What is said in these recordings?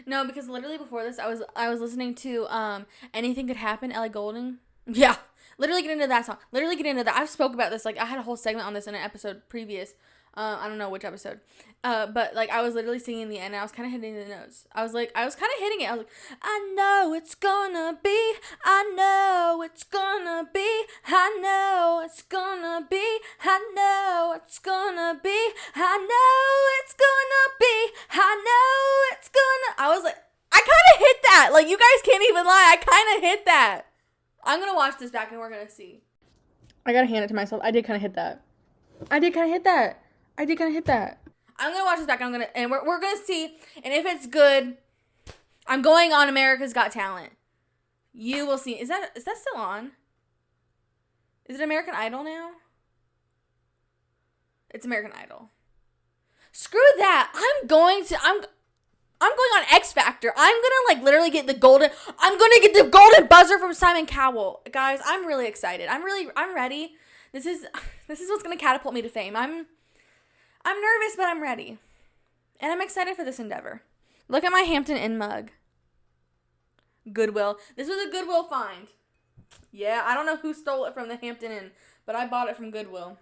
No, because literally before this, I was listening to Anything Could Happen, Ellie Goulding. Yeah, literally get into that song. Literally get into that. I've spoke about this. Like, I had a whole segment on this in an episode previous. I don't know which episode. But like I was literally singing the end and I was kind of hitting the notes. I was kind of hitting it. I was like, I know it's gonna be, I know it's gonna be, I know it's gonna be, I know it's gonna be, I know it's gonna be, I know it's gonna. I was like, I kind of hit that. Like, you guys can't even lie. I kind of hit that. I'm gonna watch this back and we're gonna see. I gotta hand it to myself. I did kind of hit that. I'm gonna watch this back and we're gonna see, and if it's good, I'm going on America's Got Talent. You will see. Is that still on? Is it American Idol now? It's American Idol. Screw that. I'm going on X Factor. I'm gonna literally get the golden buzzer from Simon Cowell. Guys, I'm really excited. I'm ready. This is what's gonna catapult me to fame. I'm nervous, but I'm ready. And I'm excited for this endeavor. Look at my Hampton Inn mug. Goodwill. This was a Goodwill find. Yeah, I don't know who stole it from the Hampton Inn, but I bought it from Goodwill.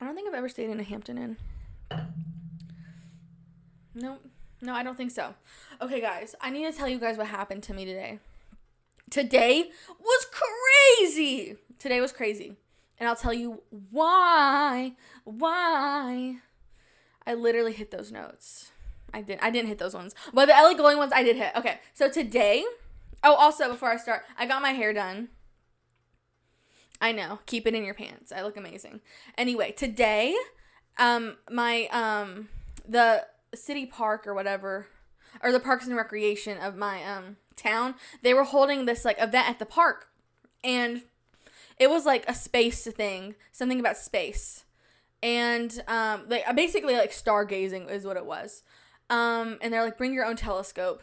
I don't think I've ever stayed in a Hampton Inn. No, I don't think so. Okay, guys, I need to tell you guys what happened to me today. Today was crazy. And I'll tell you why. I literally hit those notes. I didn't hit those ones. But the Ellie Goulding ones I did hit. Okay, so today. Oh, also, before I start, I got my hair done. I know. Keep it in your pants. I look amazing. Anyway, today, the city park or whatever, or the Parks and Recreation of my town, they were holding this event at the park, and it was a space thing, something about space, and basically stargazing is what it was, and they're bring your own telescope.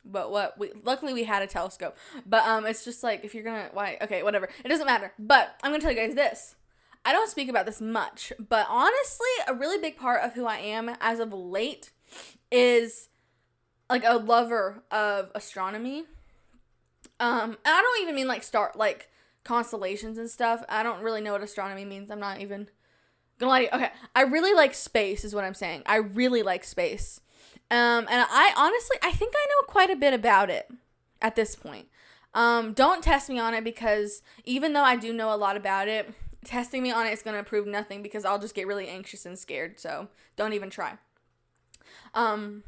But luckily we had a telescope, but it's just if you're gonna, why, okay, whatever, it doesn't matter. But I'm gonna tell you guys this. I don't speak about this much, but honestly, a really big part of who I am as of late is a lover of astronomy. And I don't even mean constellations and stuff. I don't really know what astronomy means. I'm not even gonna lie to you. Okay, I really like space is what I'm saying. I really like space. And I think I know quite a bit about it at this point. Don't test me on it, because even though I do know a lot about it, testing me on it is going to prove nothing, because I'll just get really anxious and scared. So don't even try. I'm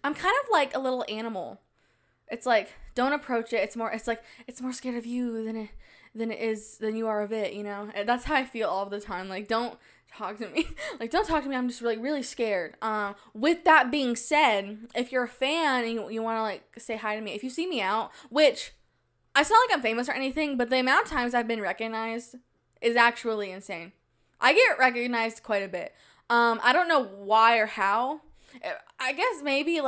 kind of like a little animal. It's don't approach it. It's more scared of you than you are of it, you know? And that's how I feel all the time. Don't talk to me. Don't talk to me. I'm just really scared. With that being said, if you're a fan and you want to say hi to me, if you see me out, which it's not I'm famous or anything, but the amount of times I've been recognized is actually insane. I get recognized quite a bit. I don't know why or how. I guess maybe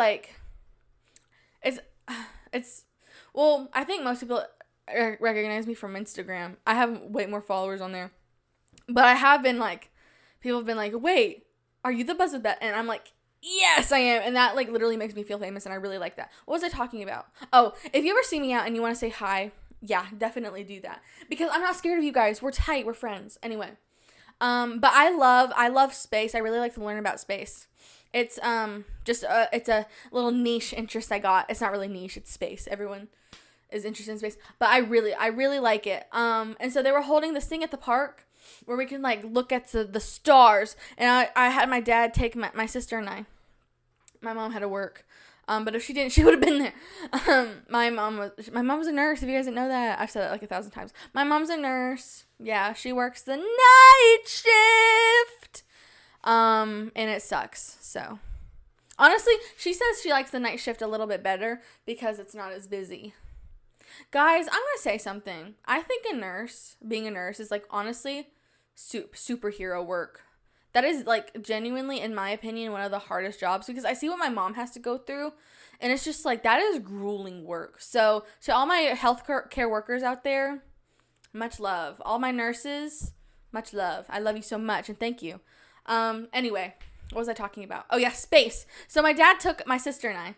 well, I think most people recognize me from Instagram. I have way more followers on there. But I have been people have been wait, are you the Buzz with Beth? And I'm yes, I am. And that literally makes me feel famous, and I really like that. What was I talking about? Oh, if you ever see me out and you want to say hi, yeah, definitely do that. Because I'm not scared of you guys. We're tight. We're friends. Anyway. But I love space. I really like to learn about space. It's it's a little niche interest I got. It's not really niche. It's space. Everyone is interested in space. But I really like it. And so they were holding this thing at the park where we can look at the stars. And I had my dad take my sister and I. My mom had to work. But if she didn't, she would have been there. My mom was a nurse. If you guys didn't know that, I've said it 1,000 times. My mom's a nurse. Yeah, she works the night shift. And it sucks. So, honestly, she says she likes the night shift a little bit better because it's not as busy. Guys, I'm gonna say something. I think being a nurse is honestly, superhero work. That is genuinely, in my opinion, one of the hardest jobs, because I see what my mom has to go through, and it's just that is grueling work. So to all my healthcare workers out there, much love. All my nurses, much love. I love you so much, and thank you. Anyway, What was I talking about? Oh yeah, space. So my dad took my sister and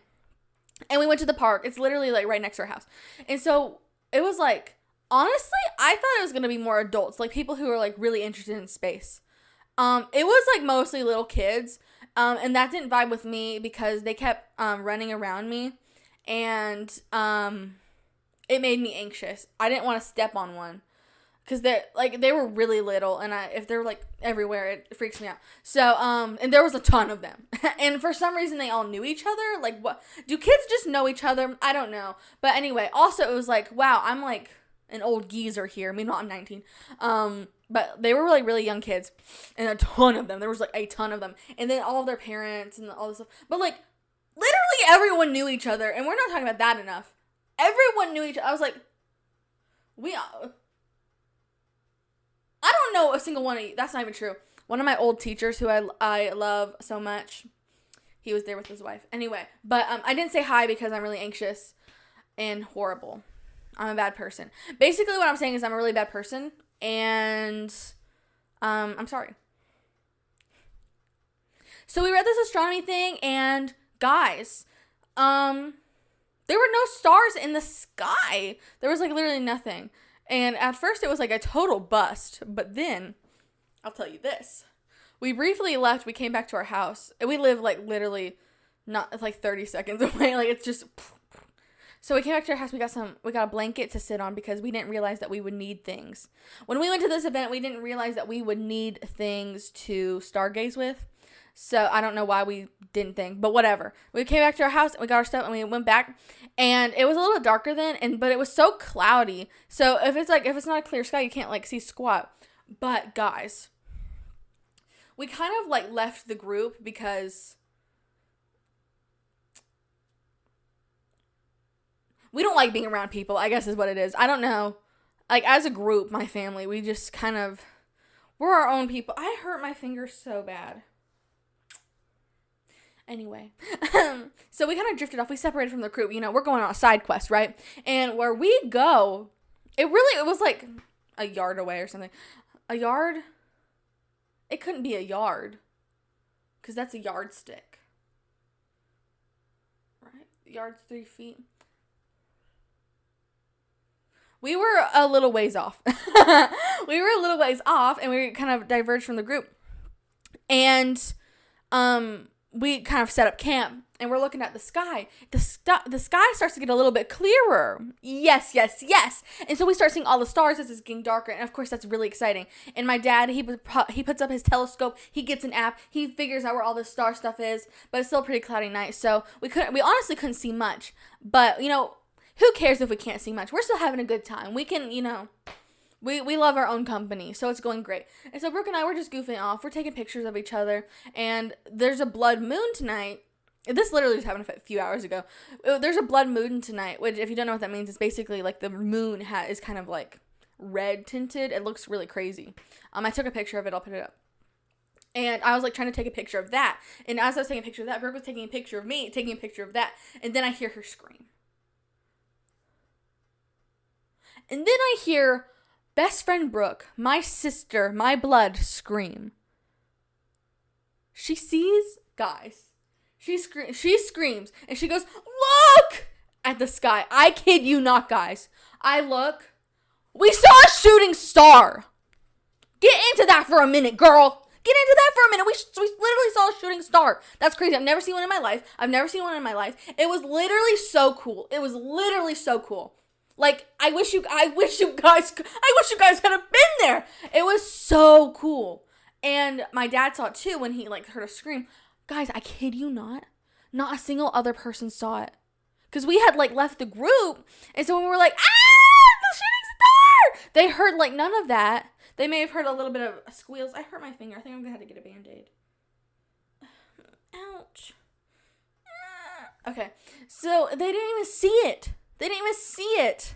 we went to the park. It's literally like right next to our house. And so it was like, honestly, I thought it was going to be more adults, like people who are like really interested in space. It was like mostly little kids. And that didn't vibe with me because they kept running around me, and it made me anxious. I didn't want to step on one. Because they were really little, and if they're, like, everywhere, it freaks me out. So, and there was a ton of them. And for some reason, they all knew each other. Like, what? Do kids just know each other? I don't know. But anyway, also, it was like, wow, I'm, like, an old geezer here. Meanwhile, I'm 19. But they were, like, really young kids. And a ton of them. There was, like, a ton of them. And then all of their parents and all this stuff. But, like, literally everyone knew each other. And we're not talking about that enough. Everyone knew each other. I was like, I don't know a single one of you. That's not even true. One of my old teachers who I love so much, he was there with his wife. Anyway, but I didn't say hi because I'm really anxious and horrible. I'm a bad person. Basically, what I'm saying is I'm a really bad person, and I'm sorry. So we read this astronomy thing, and guys, there were no stars in the sky. There was like literally nothing. And at first it was like a total bust, but then, I'll tell you this. We briefly left, we came back to our house, and we live like literally not like 30 seconds away, like it's just, so we came back to our house, we got a blanket to sit on because we didn't realize that we would need things. When we went to this event, we didn't realize that we would need things to stargaze with. So I don't know why we didn't think, but whatever. We came back to our house, and we got our stuff, and we went back, and it was a little bit darker then, but it was so cloudy. So if it's not a clear sky, you can't like see squat. But guys, we kind of like left the group because we don't like being around people, I guess is what it is. I don't know. Like as a group, my family, we just kind of, we're our own people. I hurt my finger so bad. Anyway, so we kind of drifted off. We separated from the group. You know, we're going on a side quest, right? And where we go, it was like a yard away or something. A yard? It couldn't be a yard because that's a yardstick. Right? Yard's 3 feet. We were a little ways off. We were a little ways off, and we kind of diverged from the group. And, we kind of set up camp, and we're looking at the sky. The sky starts to get a little bit clearer. Yes. And so we start seeing all the stars as it's getting darker, and of course that's really exciting. And my dad, he puts up his telescope. He gets an app. He figures out where all the star stuff is, but it's still a pretty cloudy night, so we honestly couldn't see much. But you know, who cares if we can't see much? We're still having a good time. We can, you know. We love our own company, so it's going great. And so Brooke and I were just goofing off. We're taking pictures of each other, and there's a blood moon tonight. This literally just happened a few hours ago. There's a blood moon tonight, which if you don't know what that means, it's basically like the moon is kind of like red tinted. It looks really crazy. I took a picture of it. I'll put it up. And I was like trying to take a picture of that. And as I was taking a picture of that, Brooke was taking a picture of me, taking a picture of that. And then I hear her scream. And then I hear best friend Brooke, my sister, my blood, scream. She sees, guys, she screams, and she goes, look at the sky. I kid you not, guys. I look. We saw a shooting star. Get into that for a minute, girl. Get into that for a minute. We literally saw a shooting star. That's crazy. I've never seen one in my life. It was literally so cool. Like, I wish you guys could have been there. It was so cool. And my dad saw it too when he like heard a scream. Guys, I kid you not a single other person saw it. Because we had like left the group. And so when we were like, the shooting star, they heard like none of that. They may have heard a little bit of squeals. I hurt my finger. I think I'm going to have to get a Band-Aid. Ouch. Okay. So they didn't even see it.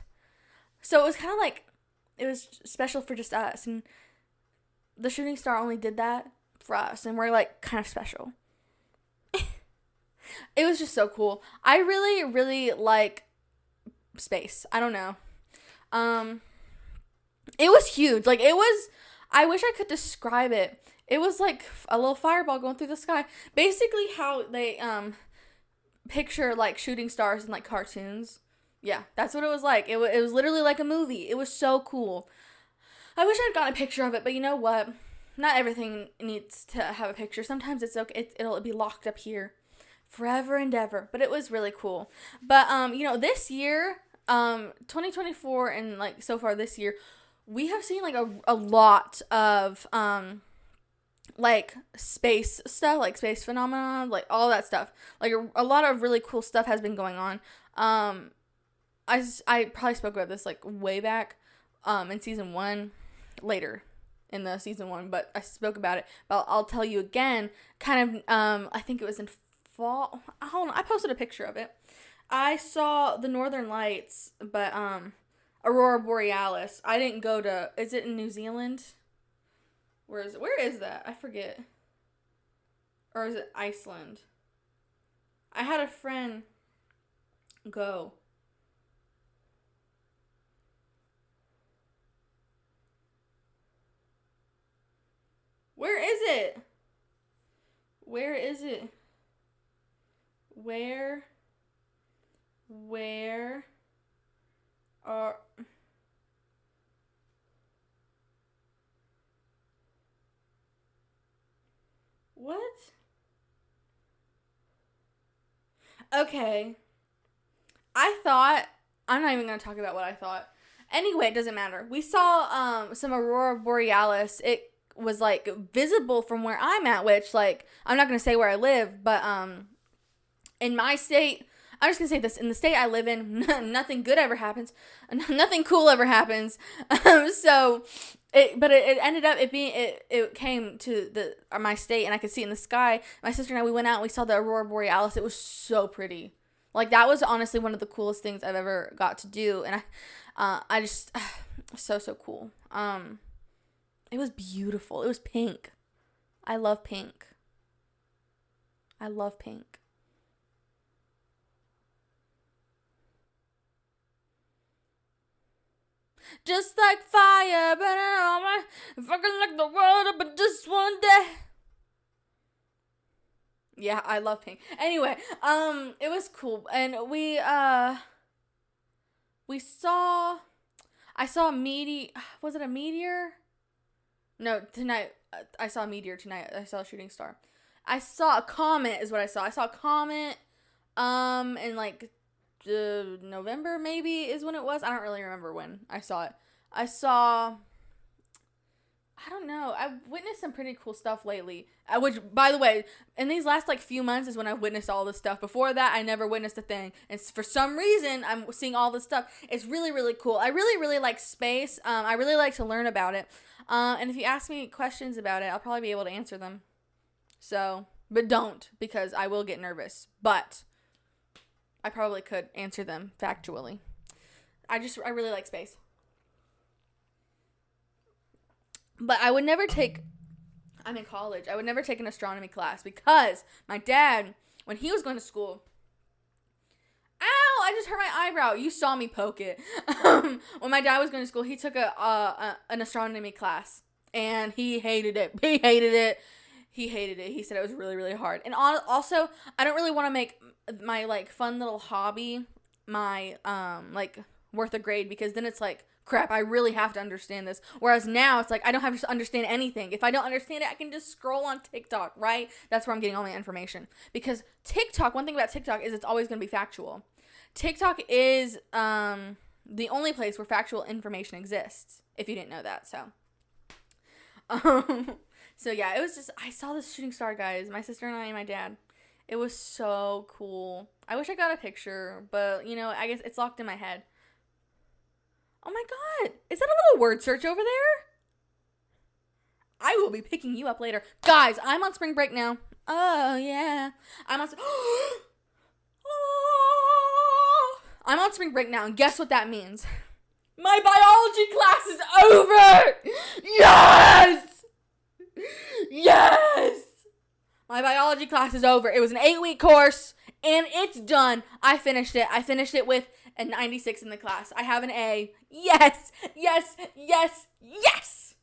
So it was kind of like, it was special for just us. And the shooting star only did that for us. And we're like kind of special. It was just so cool. I really, really like space. I don't know. It was huge. Like I wish I could describe it. It was like a little fireball going through the sky. Basically how they picture like shooting stars in like cartoons. Yeah, that's what it was like. It was literally like a movie. It was so cool. I wish I'd gotten a picture of it, but you know what? Not everything needs to have a picture. Sometimes it's okay. It'll be locked up here forever and ever. But it was really cool. But this year, 2024 and like so far this year, we have seen like a lot of like space stuff, like space phenomena, like all that stuff. Like a lot of really cool stuff has been going on. I probably spoke about this like way back in season 1, later in the season 1, but I spoke about it. But I'll tell you again, kind of I think it was in fall. Hold on, I posted a picture of it. I saw the Northern Lights, but Aurora Borealis. I didn't go to, is it in New Zealand? Where is that? I forget. Or is it Iceland? I had a friend go. Where is it? Where is it? Where are... What? Okay. I'm not even going to talk about what I thought. Anyway, it doesn't matter. We saw some Aurora Borealis. It was like visible from where I'm at, which like I'm not going to say where I live, but in my state, I'm just going to say this, in the state I live in, nothing good ever happens. Nothing cool ever happens. So it ended up it came to my state, and I could see it in the sky. My sister and I, we went out and we saw the Aurora Borealis. It was so pretty. Like, that was honestly one of the coolest things I've ever got to do, and I just so cool. It was beautiful. It was pink. I love pink. I love pink. Just like fire burning on my, if I could light the world up in just one day. Yeah, I love pink. Anyway, it was cool, and I saw a meteor. Was it a meteor? No, tonight I saw a meteor tonight. I saw a shooting star. I saw a comet is what I saw. I saw a comet in like November maybe is when it was. I don't really remember when I saw it. I don't know. I've witnessed some pretty cool stuff lately. Which, by the way, in these last like few months is when I've witnessed all this stuff. Before that, I never witnessed a thing. And for some reason, I'm seeing all this stuff. It's really, really cool. I really, really like space. I really like to learn about it. And if you ask me questions about it, I'll probably be able to answer them. So, but don't, because I will get nervous. But I probably could answer them factually. I really like space. But I'm in college. I would never take an astronomy class because my dad, when he was going to school, ow, I just hurt my eyebrow. You saw me poke it. When my dad was going to school, he took an astronomy class, and he hated it. He hated it. He said it was really, really hard. And also, I don't really want to make my, like, fun little hobby my, like, worth a grade, because then it's like, crap, I really have to understand this. Whereas now, it's like, I don't have to understand anything. If I don't understand it, I can just scroll on TikTok, right? That's where I'm getting all my information. Because TikTok, one thing about TikTok is it's always going to be factual. TikTok is the only place where factual information exists, if you didn't know that, so. So yeah, it was just, I saw this shooting star, guys. My sister and I and my dad. It was so cool. I wish I got a picture, but, I guess it's locked in my head. Oh my god, is that a little word search over there? I will be picking you up later. Guys, I'm on spring break now. Oh, yeah. I'm on spring break now, and guess what that means? My biology class is over! Yes! Yes! My biology class is over. It was an 8-week course, and it's done. I finished it. I finished it with a 96 in the class. I have an A. Yes! Yes! Yes! Yes!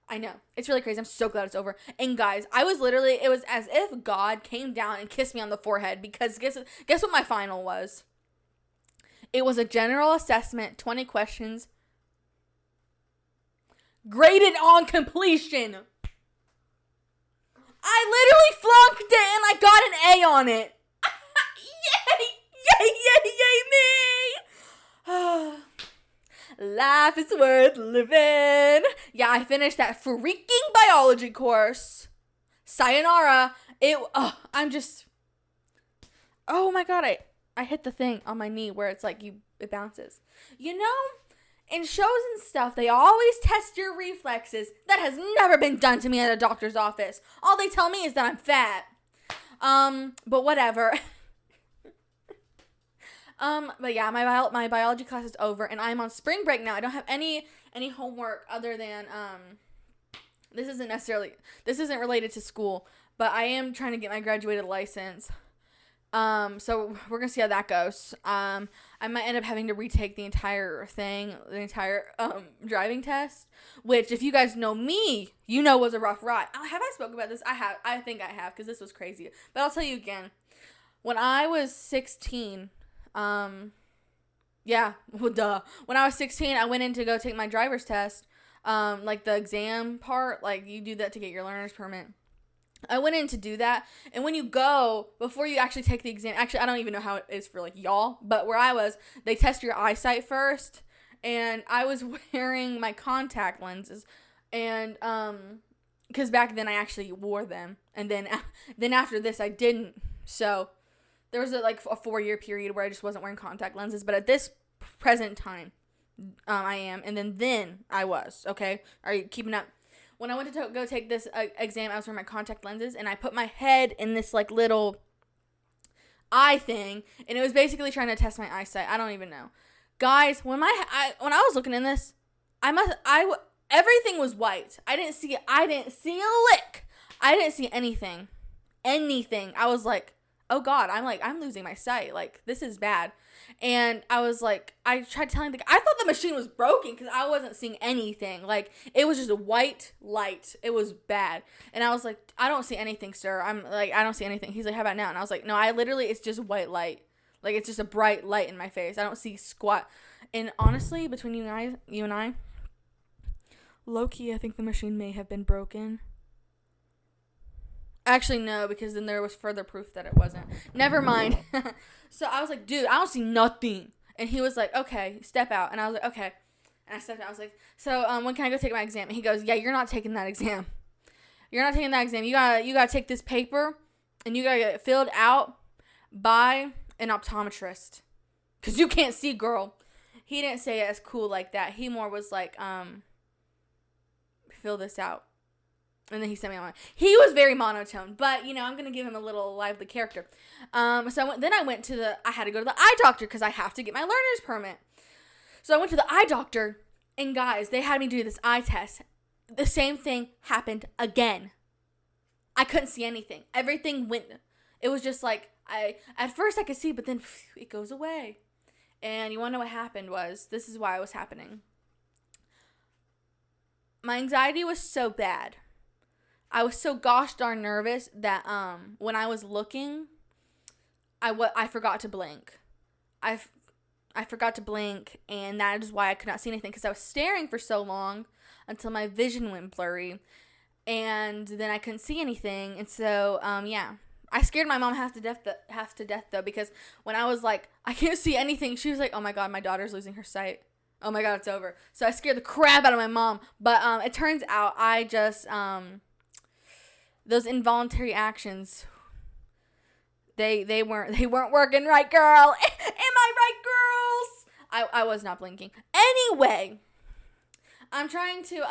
I know. It's really crazy. I'm so glad it's over. And guys, it was as if God came down and kissed me on the forehead, because guess what my final was? It was a general assessment, 20 questions, graded on completion. I literally flunked it and I got an A on it. Yay, me. Life is worth living. Yeah, I finished that freaking biology course. Sayonara. Oh my god, I hit the thing on my knee where it's like it bounces. In shows and stuff, they always test your reflexes. That has never been done to me at a doctor's office. All they tell me is that I'm fat. But whatever. But yeah, my biology class is over, and I'm on spring break now. I don't have any homework other than, this isn't related to school, but I am trying to get my graduated license. So we're gonna see how that goes. I might end up having to retake the entire driving test, which, if you guys know me, was a rough ride. Have I spoken about this? I think I have, because this was crazy. But I'll tell you again. When I was 16, When I was 16, I went in to go take my driver's test, like the exam part, like you do that to get your learner's permit. I went in to do that, and when you go, before you actually take the exam, actually, I don't even know how it is for, like, y'all, but where I was, they test your eyesight first, and I was wearing my contact lenses, and, because back then I actually wore them, and then after this I didn't, so there was a 4-year period where I just wasn't wearing contact lenses, but at this present time, I am, and then I was, okay? Are you keeping up? When I went to go take this exam, I was wearing my contact lenses, and I put my head in this, little eye thing, and it was basically trying to test my eyesight. I don't even know. Guys, when I was looking in this, everything was white. I didn't see a lick. I didn't see anything. I was like, oh God, I'm losing my sight. Like, this is bad. And I was like, I tried telling the guy, I thought the machine was broken because I wasn't seeing anything. Like, it was just a white light. It was bad. And I was like, I don't see anything, sir. I don't see anything. He's like, how about now? And I was like, no, it's just white light. Like, it's just a bright light in my face. I don't see squat. And honestly, between you and I, low-key, I think the machine may have been broken. Actually, no, because then there was further proof that it wasn't. Never mind. So I was like, dude, I don't see nothing. And he was like, okay, step out. And I was like, okay. And I stepped out. I was like, so when can I go take my exam? And he goes, yeah, you're not taking that exam. You're not taking that exam. You gotta take this paper, and you gotta get it filled out by an optometrist. Because you can't see, girl. He didn't say it as cool like that. He more was like, fill this out. And then he sent me on. He was very monotone, but, I'm going to give him a little lively character. So I had to go to the eye doctor because I have to get my learner's permit. So I went to the eye doctor, and guys, they had me do this eye test. The same thing happened again. I couldn't see anything. Everything went, it was just like, at first I could see, but then it goes away. And you want to know what happened this is why it was happening. My anxiety was so bad. I was so gosh darn nervous that when I was looking, I forgot to blink. I forgot to blink, and that is why I could not see anything, because I was staring for so long until my vision went blurry, and then I couldn't see anything. And so I scared my mom half to death though, because when I was like, I can't see anything, she was like, oh my God, my daughter's losing her sight. Oh my God, it's over. So I scared the crap out of my mom. But it turns out I just those involuntary actions, they weren't working right, girl. Am I right, girls? I was not blinking. Anyway, I'm trying to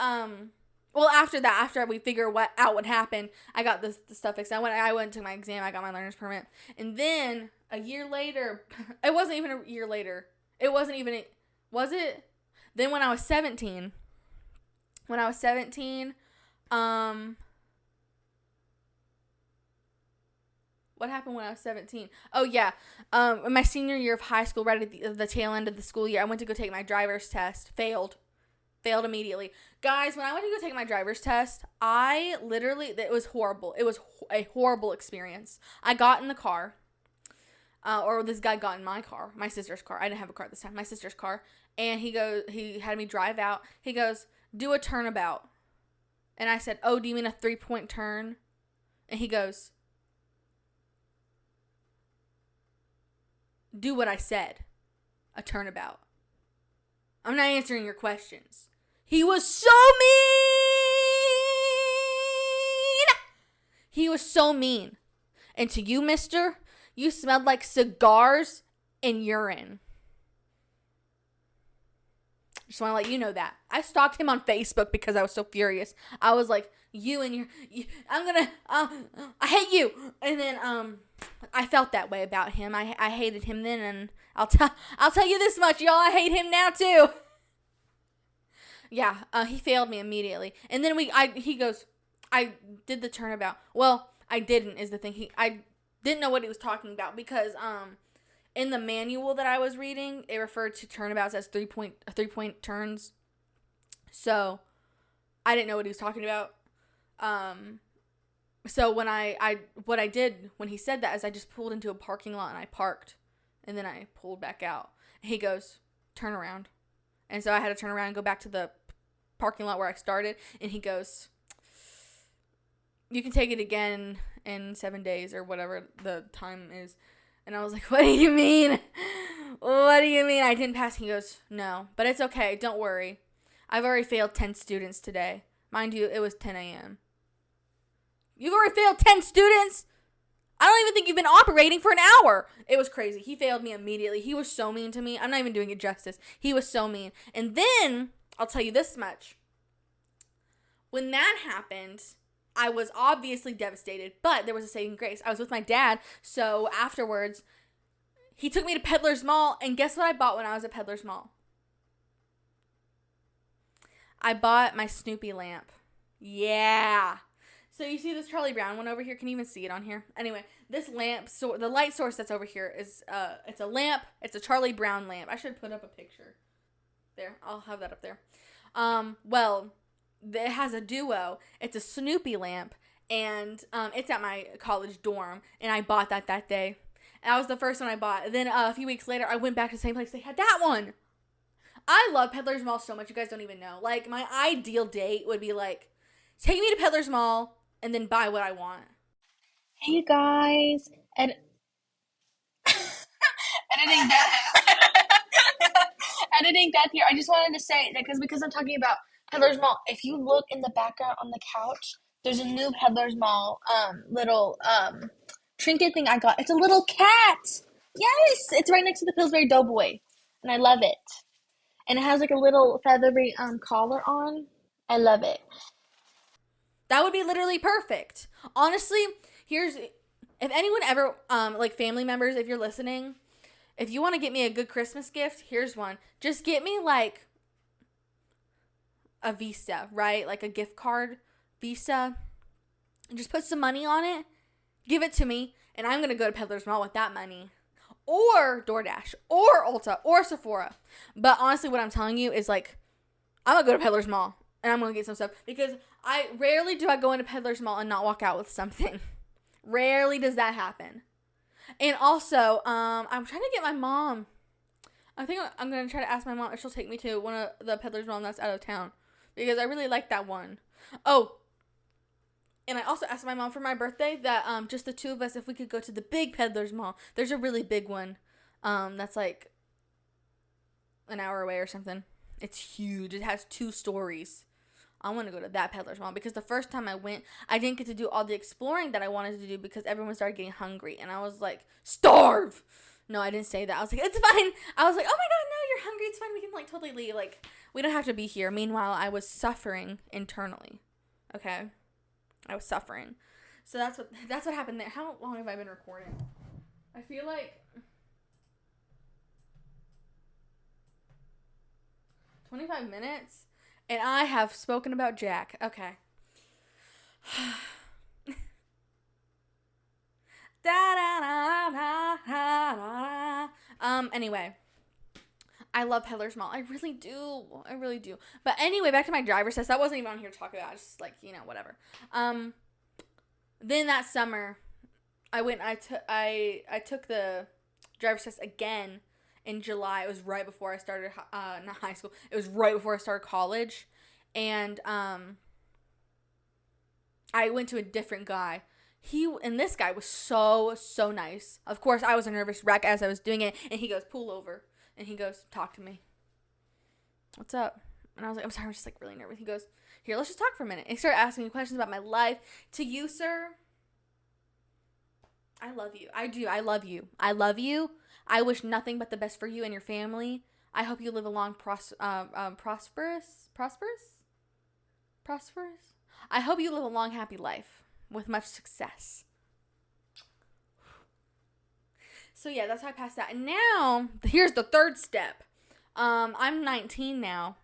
after we figure out what happened, I got the stuff fixed. I went to my exam, I got my learner's permit. And then a year later, it wasn't even a year later. Was it? Then when I was 17, what happened when I was 17? Oh, yeah. My senior year of high school, right at the tail end of the school year, I went to go take my driver's test. Failed failed immediately. Guys, when I went to go take my driver's test, it was horrible. It was a horrible experience. I got in the car, or this guy got in my car, my sister's car. I didn't have a car at this time, my sister's car. And he had me drive out. He goes, do a turnabout. And I said, oh, do you mean a 3-point turn? And he goes, do what I said, a turnabout. I'm not answering your questions. He was so mean. He was so mean. And to you, mister, you smelled like cigars and urine. Just want to let you know that. I stalked him on Facebook because I was so furious. I was like, I hate you. And then, I felt that way about him. I hated him then, and I'll tell you this much, y'all, I hate him now too. Yeah, he failed me immediately. And then he goes, I did the turnabout. Well, I didn't is the thing. I didn't know what he was talking about because, in the manual that I was reading, it referred to turnabouts as 3-point turns. So, I didn't know what he was talking about. So when what I did when he said that is I just pulled into a parking lot and I parked, and then I pulled back out. He goes, turn around. And so I had to turn around and go back to the parking lot where I started, and he goes, you can take it again in 7 days or whatever the time is. And I was like, what do you mean? What do you mean I didn't pass? He goes, no, but it's okay. Don't worry. I've already failed 10 students today. Mind you, it was 10 a.m. You've already failed 10 students? I don't even think you've been operating for an hour. It was crazy. He failed me immediately. He was so mean to me. I'm not even doing it justice. He was so mean. And then, I'll tell you this much. When that happened, I was obviously devastated, but there was a saving grace. I was with my dad, so afterwards, he took me to Peddler's Mall, and guess what I bought when I was at Peddler's Mall? I bought my Snoopy lamp. Yeah. So you see this Charlie Brown one over here? Can you even see it on here? Anyway, this lamp, so the light source that's over here is, it's a lamp. It's a Charlie Brown lamp. I should put up a picture. There, I'll have that up there. Well, it has a duo. It's a Snoopy lamp, and it's at my college dorm, and I bought that day. And that was the first one I bought. Then a few weeks later, I went back to the same place. They had that one. I love Peddler's Mall so much. You guys don't even know. Like, my ideal date would be like, take me to Peddler's Mall and then buy what I want. Hey you guys, editing Beth, editing Beth here. I just wanted to say that because I'm talking about Peddler's Mall. If you look in the background on the couch, there's a new Peddler's Mall little trinket thing I got. It's a little cat. Yes, it's right next to the Pillsbury Doughboy, and I love it. And it has like a little feathery collar on. I love it. That would be literally perfect. Honestly, if anyone ever, like family members, if you're listening, if you want to get me a good Christmas gift, here's one. Just get me like a Visa, right? Like a gift card Visa. And just put some money on it. Give it to me. And I'm going to go to Peddler's Mall with that money. Or DoorDash. Or Ulta. Or Sephora. But honestly, what I'm telling you is like, I'm going to go to Peddler's Mall. And I'm going to get some stuff. Because rarely do I go into Peddler's Mall and not walk out with something. Rarely does that happen. And also, I'm trying to get my mom. I think I'm going to try to ask my mom if she'll take me to one of the Peddler's Mall that's out of town. Because I really like that one. Oh, and I also asked my mom for my birthday that just the two of us, if we could go to the big Peddler's Mall. There's a really big one that's like an hour away or something. It's huge. It has 2 stories. I want to go to that Peddler's Mall because the first time I went, I didn't get to do all the exploring that I wanted to do because everyone started getting hungry. And I was like, starve! No, I didn't say that. I was like, it's fine. I was like, oh my god, no, you're hungry. It's fine. We can like totally leave. Like, we don't have to be here. Meanwhile, I was suffering internally. Okay? I was suffering. So that's what happened there. How long have I been recording? I feel like 25 minutes. And I have spoken about Jack. Okay. Anyway. I love Peddler's Mall. I really do. I really do. But anyway, back to my driver's test. That wasn't even on here to talk about. Just like, whatever. Then that summer, I took the driver's test again in July. It was right before I started, not high school. It was right before I started college. And, I went to a different guy. This guy was so nice. Of course, I was a nervous wreck as I was doing it. And he goes, pull over. And he goes, talk to me. What's up? And I was like, I'm sorry, I'm just like really nervous. He goes, here, let's just talk for a minute. And he started asking me questions about my life. To you, sir, I love you. I do. I love you. I love you. I wish nothing but the best for you and your family. I hope you live a long, prosperous. I hope you live a long, happy life with much success. So yeah, that's how I passed that. And now, here's the third step. I'm 19 now.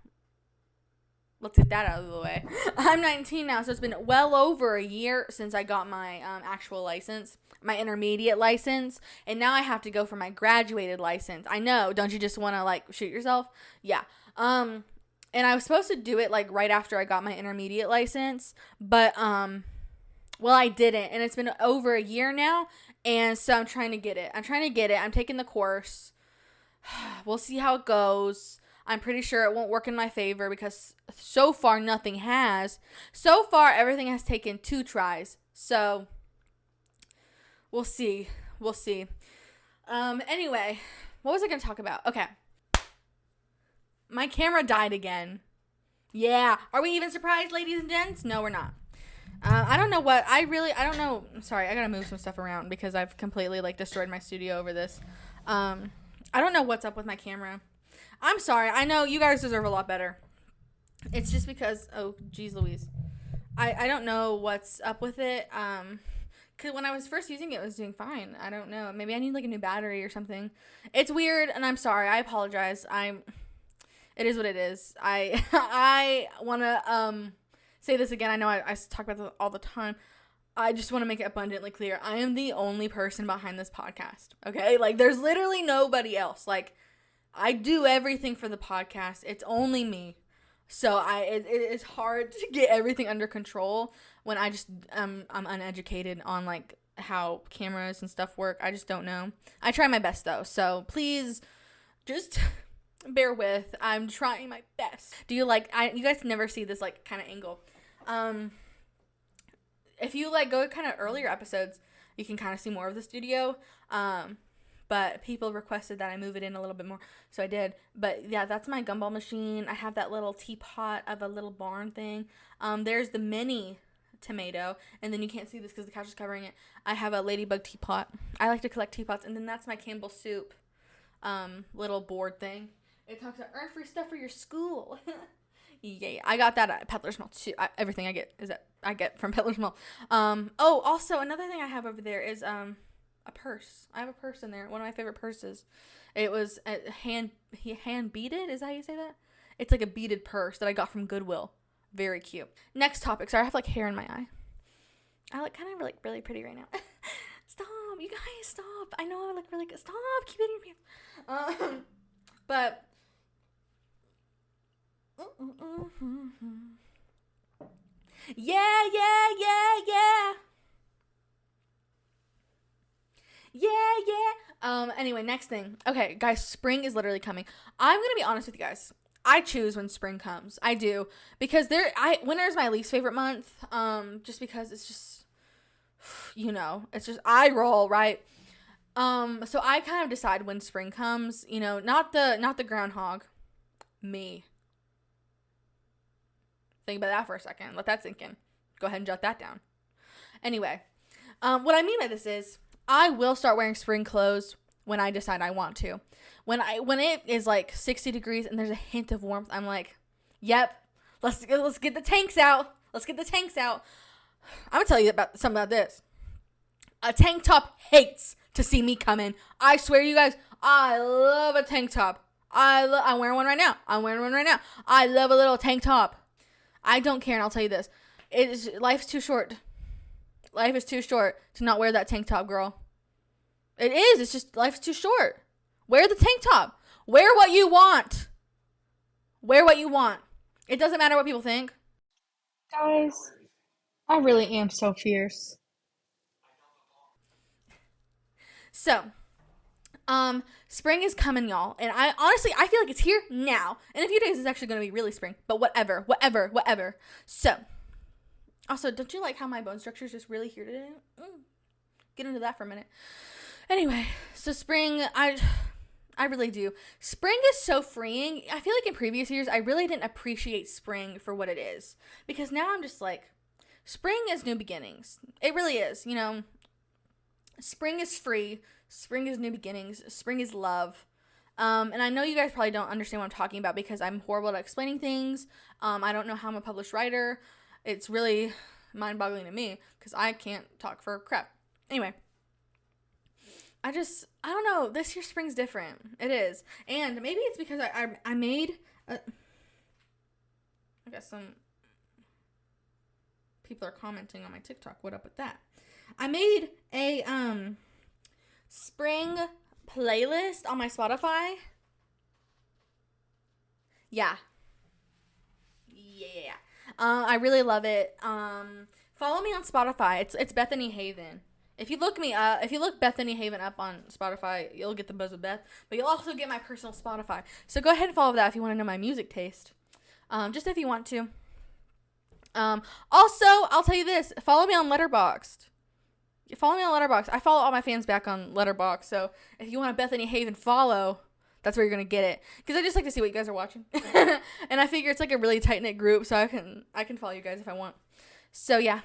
Let's get that out of the way. I'm 19 now, so it's been well over a year since I got my actual license, my intermediate license, and now I have to go for my graduated license. I know, don't you just want to like shoot yourself? Yeah. And I was supposed to do it like right after I got my intermediate license, but well, I didn't, and it's been over a year now, and so I'm trying to get it. I'm taking the course. We'll see how it goes. I'm pretty sure it won't work in my favor because so far nothing has. So far everything has taken 2 tries. So we'll see. Anyway, what was I going to talk about? Okay. My camera died again. Yeah. Are we even surprised, ladies and gents? No, we're not. I don't know what. I don't know. I'm sorry. I got to move some stuff around because I've completely like destroyed my studio over this. I don't know what's up with my camera. I'm sorry. I know you guys deserve a lot better. It's just because, oh, geez Louise. I don't know what's up with it. Because when I was first using it, it was doing fine. I don't know. Maybe I need like a new battery or something. It's weird, and I'm sorry. I apologize. It is what it is. I want to say this again. I know I talk about this all the time. I just want to make it abundantly clear. I am the only person behind this podcast. Okay? Like, there's literally nobody else. Like, I do everything for the podcast. It's only me. So it's hard to get everything under control when I'm uneducated on like how cameras and stuff work. I just don't know. I try my best though. So please just bear with. I'm trying my best. Do you like you guys never see this like kind of angle. If you like go kind of earlier episodes, you can kind of see more of the studio. But people requested that I move it in a little bit more, so I did. But yeah, that's my gumball machine. I have that little teapot of a little barn thing. There's the mini tomato, and then you can't see this because the couch is covering it. I have a ladybug teapot. I like to collect teapots, and then that's my Campbell soup little board thing. It talks about earn free stuff for your school. Yeah, I got that at Peddler's Mall too. Everything I get from Peddler's Mall. Oh, also another thing I have over there is a purse. I have a purse in there. One of my favorite purses. It was hand beaded. Is that how you say that? It's like a beaded purse that I got from Goodwill. Very cute. Next topic. Sorry, I have like hair in my eye. I look kind of like really pretty right now. Stop, you guys, stop. I know I look really good. Stop, keep it in your pants. But yeah. Anyway, next thing. Okay, guys, spring is literally coming. I'm gonna be honest with you guys. I choose when spring comes. I do. Because winter is my least favorite month. Just because it's just, it's just, I roll, right? So I kind of decide when spring comes, not the groundhog. Me. Think about that for a second. Let that sink in. Go ahead and jot that down. Anyway, what I mean by this is, I will start wearing spring clothes when I decide I want to. When it is like 60 degrees and there's a hint of warmth, I'm like, yep, let's get the tanks out. Let's get the tanks out. I'm gonna tell you something about this. A tank top hates to see me come in. I swear to you guys, I love a tank top. I'm wearing one right now. I love a little tank top. I don't care, and I'll tell you this. Life's too short. Life is too short to not wear that tank top, girl. It is. It's just, life's too short. Wear the tank top. Wear what you want. Wear what you want. It doesn't matter what people think. Guys, I really am so fierce. So, spring is coming, y'all. And I feel like it's here now. In a few days, it's actually going to be really spring. But whatever. So, also, don't you like how my bone structure is just really here today? Get into that for a minute. Anyway, so spring, I really do. Spring is so freeing. I feel like in previous years, I really didn't appreciate spring for what it is. Because now I'm just like, spring is new beginnings. It really is, you know. Spring is free. Spring is new beginnings. Spring is love. And I know you guys probably don't understand what I'm talking about because I'm horrible at explaining things. I don't know how I'm a published writer. It's really mind-boggling to me because I can't talk for crap. Anyway, I don't know. This year's spring's different. It is. And maybe it's because I made I got some people are commenting on my TikTok. What up with that? I made a spring playlist on my Spotify. Yeah. I really love it. Follow me on Spotify. It's Bethany Haven. If you look Bethany Haven up on Spotify, you'll get the buzz of Beth, but you'll also get my personal Spotify. So go ahead and follow that if you want to know my music taste. Just if you want to. Also, I'll tell you this. Follow me on Letterboxd. I follow all my fans back on Letterboxd. So if you want a Bethany Haven follow, that's where you're going to get it. Because I just like to see what you guys are watching. And I figure it's like a really tight-knit group, so I can follow you guys if I want. So yeah.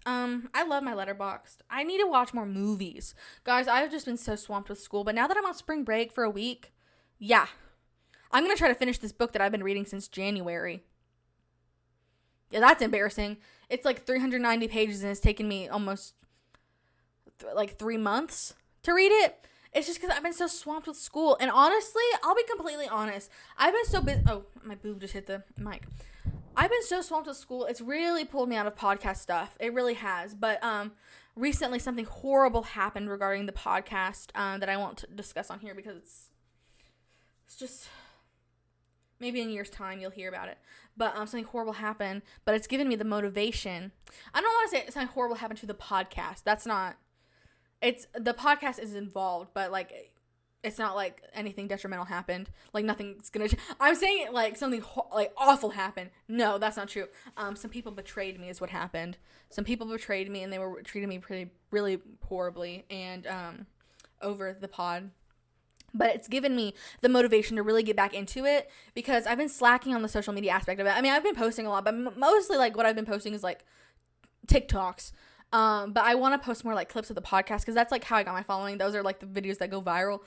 I love my Letterboxd. I need to watch more movies. Guys, I've just been so swamped with school. But now that I'm on spring break for a week, yeah. I'm going to try to finish this book that I've been reading since January. Yeah, that's embarrassing. It's like 390 pages and it's taken me almost 3 months to read it. It's just because I've been so swamped with school. And honestly, I'll be completely honest. I've been so busy. Oh, my boob just hit the mic. I've been so swamped with school. It's really pulled me out of podcast stuff. It really has. But recently something horrible happened regarding the podcast that I won't discuss on here because it's just... Maybe in a year's time you'll hear about it. But something horrible happened. But it's given me the motivation. I don't want to say something horrible happened to the podcast. That's not... The podcast is involved, but like it's not like anything detrimental happened. Like nothing's gonna... I'm saying it like something like awful happened. No, that's not true. Some people betrayed me is what happened. Some people betrayed me and they were treating me really horribly and over the pod. But it's given me the motivation to really get back into it because I've been slacking on the social media aspect of it. I mean, I've been posting a lot, but mostly like what I've been posting is like TikToks. But I want to post more like clips of the podcast because that's like how I got my following. Those are like the videos that go viral.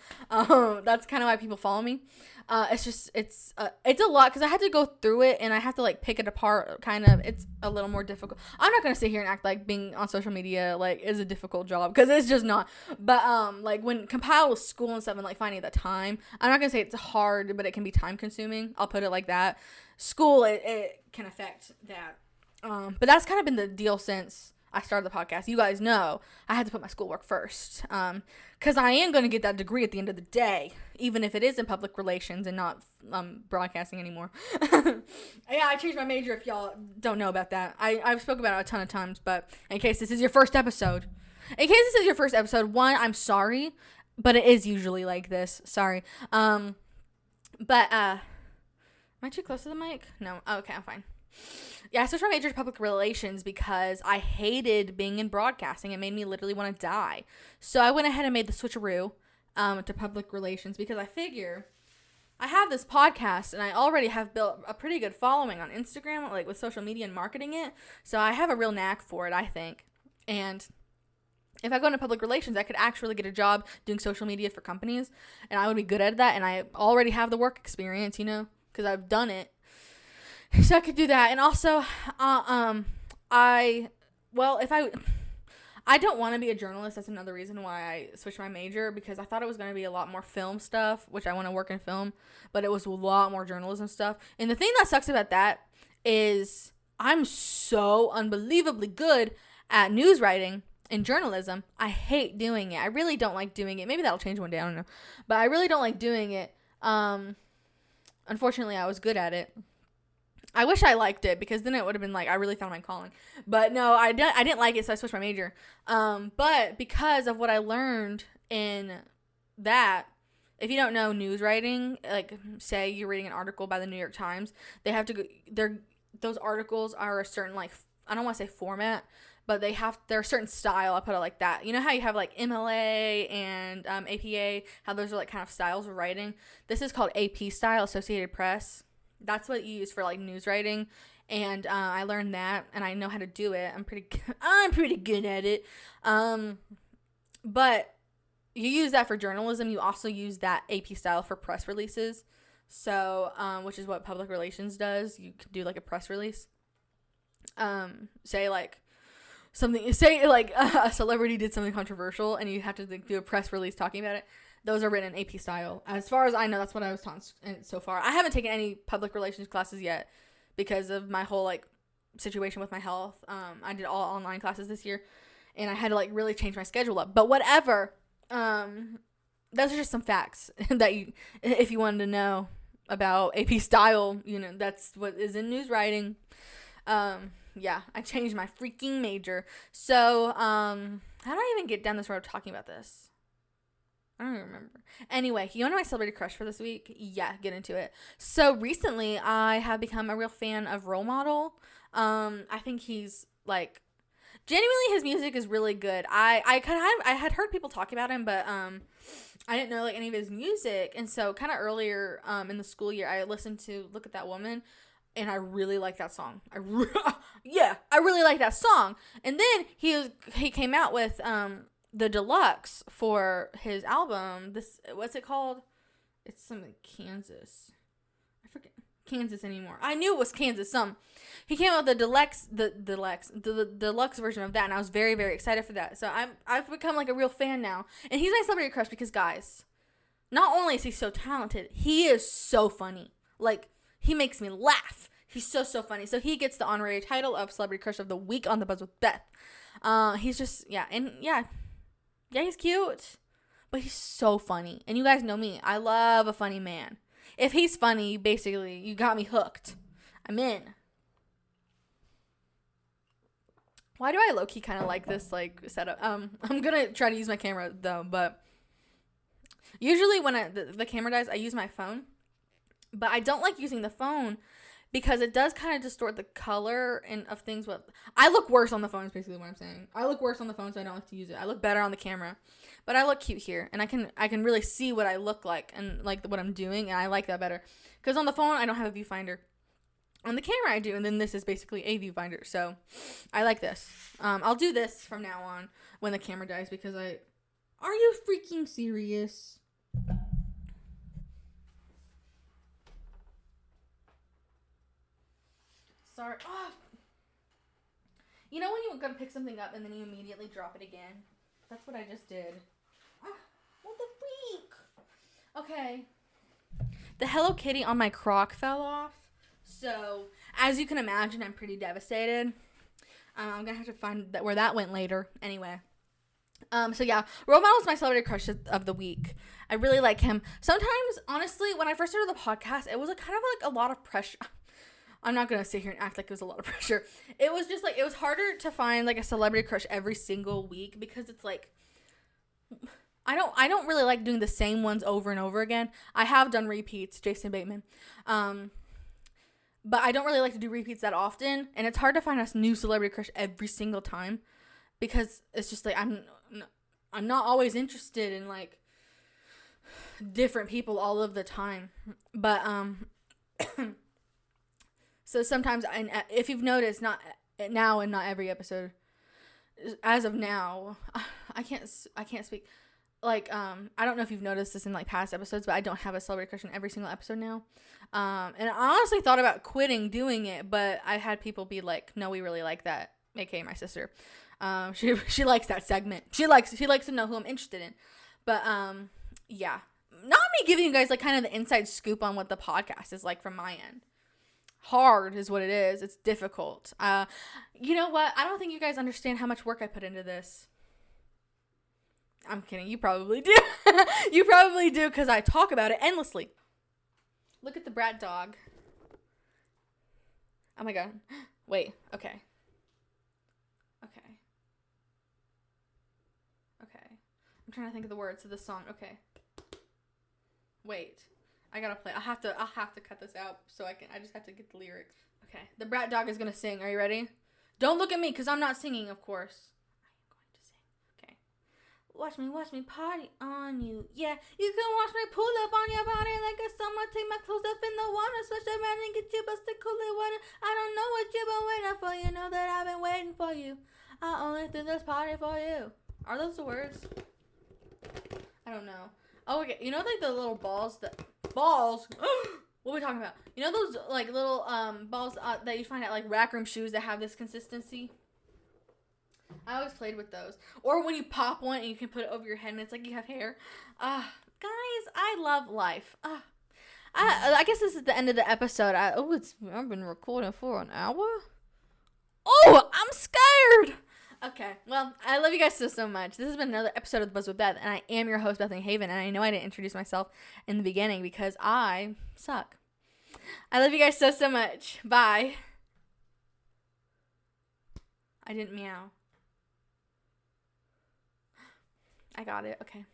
That's kind of why people follow me. It's a lot because I had to go through it and I have to like pick it apart. Kind of, it's a little more difficult. I'm not gonna sit here and act like being on social media like is a difficult job because it's just not. But like when compiled with school and stuff and like finding the time, I'm not gonna say it's hard, but it can be time consuming. I'll put it like that. School it can affect that. But that's kind of been the deal since I started the podcast. You guys know I had to put my schoolwork first because I am going to get that degree at the end of the day, even if it is in public relations and not broadcasting anymore. Yeah, I changed my major if y'all don't know about that. I've spoken about it a ton of times, but in case this is your first episode, one, I'm sorry, but it is usually like this. Sorry. Am I too close to the mic? No. Oh, okay, I'm fine. Yeah, I switched my major to public relations because I hated being in broadcasting. It made me literally want to die. So I went ahead and made the switcheroo to public relations because I figure I have this podcast and I already have built a pretty good following on Instagram, like with social media and marketing it. So I have a real knack for it, I think. And if I go into public relations, I could actually get a job doing social media for companies and I would be good at that. And I already have the work experience, you know, because I've done it. So I could do that. And also, I don't want to be a journalist. That's another reason why I switched my major, because I thought it was going to be a lot more film stuff, which I want to work in film, but it was a lot more journalism stuff. And the thing that sucks about that is I'm so unbelievably good at news writing and journalism. I hate doing it. I really don't like doing it. Maybe that'll change one day. I don't know. But I really don't like doing it. Unfortunately, I was good at it. I wish I liked it, because then it would have been like, I really found my calling. But no, I didn't like it, so I switched my major. But because of what I learned in that, if you don't know news writing, like, say you're reading an article by the New York Times, they have to go, those articles are a certain, like, I don't want to say format, but they're a certain style. I put it like that. You know how you have like MLA and APA, how those are like kind of styles of writing? This is called AP style, Associated Press. That's what you use for like news writing. And I learned that, and I know how to do it. I'm pretty good at it. But you use that for journalism. You also use that AP style for press releases. So, which is what public relations does. You can do like a press release. Say like a celebrity did something controversial, and you have to do a press release talking about it. Those are written in AP style. As far as I know, that's what I was taught so far. I haven't taken any public relations classes yet because of my whole like situation with my health. I did all online classes this year, and I had to like really change my schedule up. But whatever. Those are just some facts that if you wanted to know about AP style, that's what is in news writing. Yeah, I changed my freaking major. So, how do I even get down this road talking about this? I don't even remember. Anyway, you want to know my celebrity crush for this week? Yeah, get into it. So, recently, I have become a real fan of Role Model. I think he's, like, genuinely, his music is really good. I had heard people talk about him, but, I didn't know, like, any of his music. And so, kind of earlier, in the school year, I listened to Look at That Woman. And I really like that song. I really like that song. And then he came out with the deluxe for his album. What's it called? It's something Kansas. I forget Kansas anymore. I knew it was Kansas. He came out with the deluxe version of that, and I was very, very excited for that. So I've become like a real fan now. And he's my celebrity crush because, guys, not only is he so talented, he is so funny. Like, he makes me laugh. He's so funny. So he gets the honorary title of Celebrity Crush of the Week on The Buzz with Beth. He's just, he's cute. But he's so funny. And you guys know me. I love a funny man. If he's funny, basically, you got me hooked. I'm in. Why do I low-key kind of like this, like, setup? I'm going to try to use my camera, though. But usually when the camera dies, I use my phone. But I don't like using the phone because it does kind of distort the color of things. I look worse on the phone is basically what I'm saying. I look worse on the phone, so I don't like to use it. I look better on the camera. But I look cute here, and I can really see what I look like and like what I'm doing, and I like that better. Because on the phone, I don't have a viewfinder. On the camera, I do, and then this is basically a viewfinder. So I like this. I'll do this from now on when the camera dies because are you freaking serious? Sorry. Oh. You know when you go to pick something up and then you immediately drop it again? That's what I just did. What the freak? Okay. The Hello Kitty on my Croc fell off. So, as you can imagine, I'm pretty devastated. I'm going to have to find where that went later. Anyway. So yeah, Role Model is my celebrity crush of the week. I really like him. Sometimes, honestly, when I first started the podcast, it was kind of like a lot of pressure. I'm not going to sit here and act like it was a lot of pressure. It was just like, it was harder to find like a celebrity crush every single week because it's like, I don't really like doing the same ones over and over again. I have done repeats, Jason Bateman. But I don't really like to do repeats that often. And it's hard to find a new celebrity crush every single time because it's just like, I'm not always interested in like different people all of the time. But, so sometimes, if you've noticed, not now and not every episode, as of now, I can't speak. Like, I don't know if you've noticed this in like past episodes, but I don't have a celebrity crush in every single episode now. And I honestly thought about quitting doing it, but I had people be like, "No, we really like that." AKA my sister. She likes that segment. She likes to know who I'm interested in. But yeah, not me giving you guys like kind of the inside scoop on what the podcast is like from my end. Hard is what it is. It's difficult. You know what? I don't think you guys understand how much work I put into this. I'm kidding. You probably do. You probably do because I talk about it endlessly. Look at the brat dog. Oh my god. Wait. Okay. Okay. Okay. I'm trying to think of the words of the song. Okay. Wait. I gotta play. I'll have to cut this out so I just have to get the lyrics. Okay. The brat dog is gonna sing. Are you ready? Don't look at me because I'm not singing, of course. I am going to sing. Okay. Watch me party on you. Yeah, you can watch me pull up on your body like a summer. Take my clothes up in the water, switch around and get you busted cool it water. I don't know what you've been waiting for. You know that I've been waiting for you. I only threw this party for you. Are those the words? I don't know. Oh, okay. You know, like the little balls balls. What are we talking about? You know those like little balls that you find at like rack room shoes that have this consistency? I always played with those. Or when you pop one and you can put it over your head and it's like you have hair. Guys, I love life. I guess this is the end of the episode. I've been recording for an hour. Oh, I'm scared. Okay, well, I love you guys so much. This has been another episode of The Buzz with Beth, and I am your host, Bethany Haven, and I know I didn't introduce myself in the beginning because I suck. I love you guys so much. Bye. I didn't meow. I got it. Okay.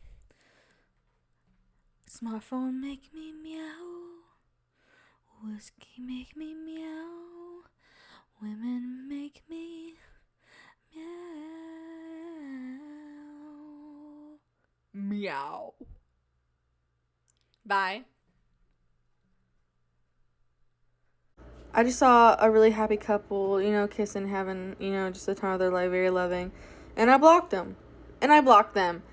Smartphone make me meow. Whiskey make me meow. Women make me meow. Meow. Bye. I just saw a really happy couple, kissing, having, just the time of their life, very loving. And I blocked them. And I blocked them.